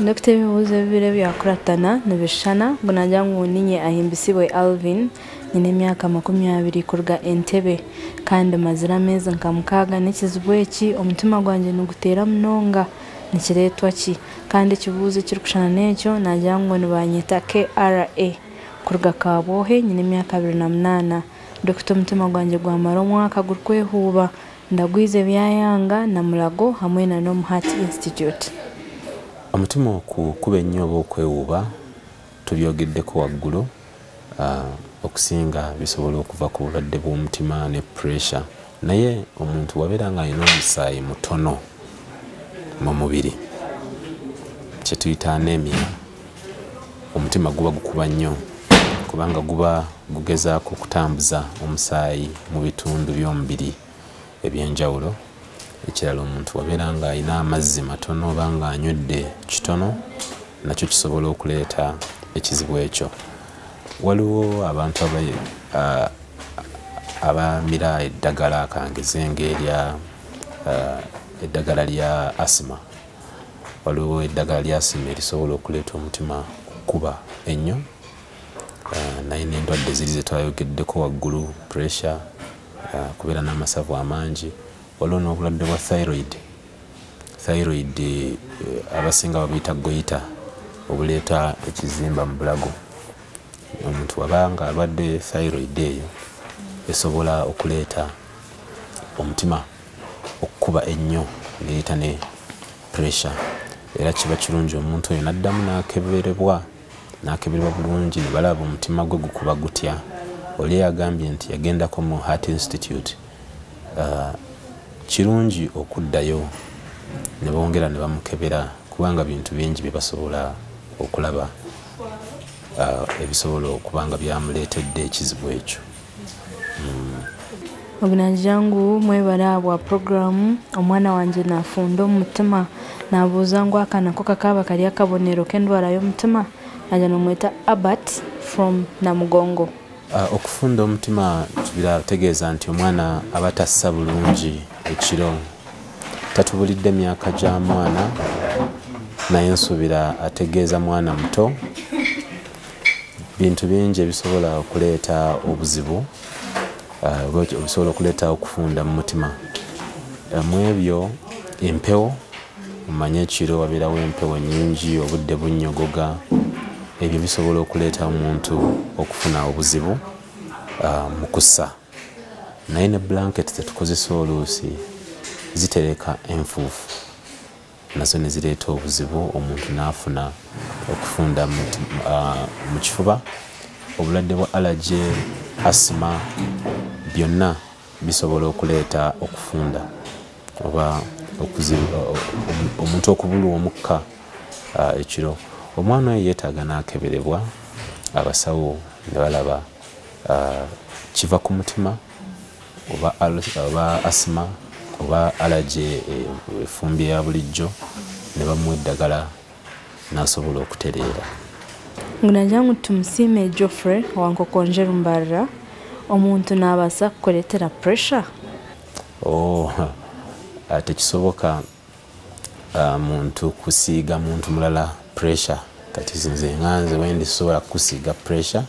Dr. bibuuzo bibiri byakuratana nibishana ngo najya ngo ninye ahimbisiwe Alvin nyine emyaka 20 kuruga Entebbe kandi mazira meza nkamukaga n'ekizibu eki omutima gwanje nugutera munonga nikiretwa ki kandi kibuuzo kiri kushana n'ekyo najya ngo nibanyita KRA kuruga Kabohe nyine emyaka 28 Dr. omutima gwanje gwamara omwaka gurikwehuba ndagwize byayanga na Mulago hamwe na Nom Heart Institute. Omutima kuba ennyo oba okwewuuba tubyogeddeko waggulu okusinga bisobola okuva ku bulwadde bw'omutima ne pressure naye omuntu wabeera nga alina omusaayi mutono mu mubiri kye tuyita anemia omutima guba gukuba nnyo kubanga guba gugezaako okutambuza omusaayi mu bitundu by'omubiri ebyenjawulo. Ekirala omuntu wabeera nga alina amazzi matono oba nga anywedde kitono nakyo kisobola okuleeta ekizibu ekyo. Waliwo abantu abamira eddagala kangeze eddagala lya asima. Waliwo eddagala lya asima erisobola okuleeta omutima kuba ennyo naye n'endwadde ziri ze twayogeddeko waggulu pressure kubeera n'amasavu amangi. Waliwo n'obulwadde bwa thyroid abasinga babuyita goita obuleeta ekizimba mu bulago. Omuntu wabanga alwadde thyroid eyo esobola okuleeta omutima okukuba ennyo neeta ne pressure era kiba kirungi omuntu oyo naddamu n'akeberebwa bulungi ne balaba omutima gwe gukuba gutya. Oli yagambye nti yagendako mu Heart Institute kirungi okuddayo ne bongera ne bamukebera kubanga bintu bingi bye basobola okulaba ebisobola okubanga byamuleetedde ekizibu ekyo. Obunanjangu mwebala bwa programu omwana wanje nafunda omutima nabuuza ngu akanako kakaba kali akabonero k'endwara y'omutima najja nomweta Albert from Namugongo. Okufunda omutima kirategeeza nti omwana aba tassa bulungi ekiro tatubulidde emyaka gya mwana naye nsuubira ategeeza mwana muto bintu bingi ebisobola okuleeta obuzibu obisobola okuleeta okufunda mu mutima. Mu ebyo empewo omanye ekiro wabeerawo empewo nnyingi obudde bunnyogoga ebyo bisobola okuleeta omuntu okufuna obuzibu mu kussa. Naye ne blanket zetukozesa oluusi zitereka enfuufu nazo ne zireeta obuzibu omuntu n'afuna okufunda mu kifuba. Obulwadde bwa allergy asima byonna bisobola okuleeta okufunda oba omuntu okubulwa omukka ekiro. Omwana oyo yeetaaga n'akeberebwa abasawo ne balaba kiva ku mutima oba asima oba allergy efumbi ya bulijjo ne bamuwa eddagala n'asobola okutereera. Ngunajjangu tumusiime Geoffrey Wankokonje Lumbarra omuntu n'abaasa kukuleetera pressure? Tekisoboka muntu kusiiga muntu mulala pressure. Kati nze nganze wendi sobola kusiiga pressure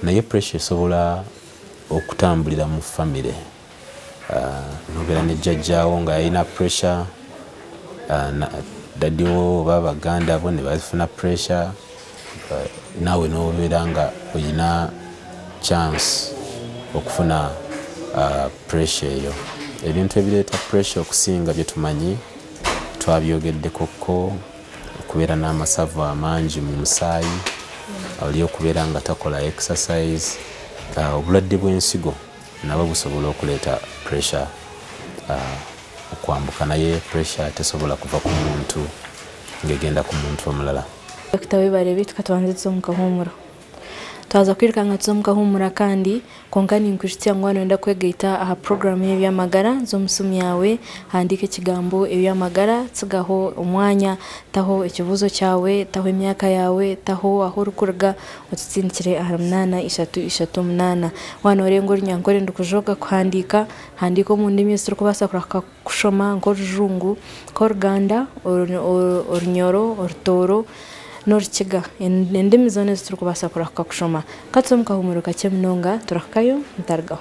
naye pressure esobola okutambulira mu family. Nobeera ne jjajjaawo nga yalina pressure daddiwo oba baganda bo ne bafuna pressure naawe n'obeera nga olina chance okufuna pressure eyo. Ebintu ebireeta pressure okusinga bye tumanyi twabyogeddekoko okubeera n'amasavu amangi mu musaayi oli okubeera nga takola exercise obulwadde bw'ensigo nabo busobola okuleeta pressure okwambuka naye pressure tesobola kuva ku muntu ng'egenda ku muntu omulala. Dr. Webale bitu katwanzitse mu kahumuro twaza kwirukanga tuzomukahumura kandi konka ninkushitya ngo wenda kwegaita aha program y'ebyamagara z'omusumu yawe handika ikigambo ebyamagara tsigaho umwanya taho ikibuzo cyawe taho imyaka yawe taho aho rukurga utsindikire aha 8338 wana orengo nyankore ndukujoga kuhandika handiko mu ndimi ziri kubasa kuraka kushoma ngo rujungu ko Ruganda Orunyoro Orutoro Norkiga indimi zone ziri kubasa kuraka kushoma katsomuka humuruka cyemunonga turakayo ntargaho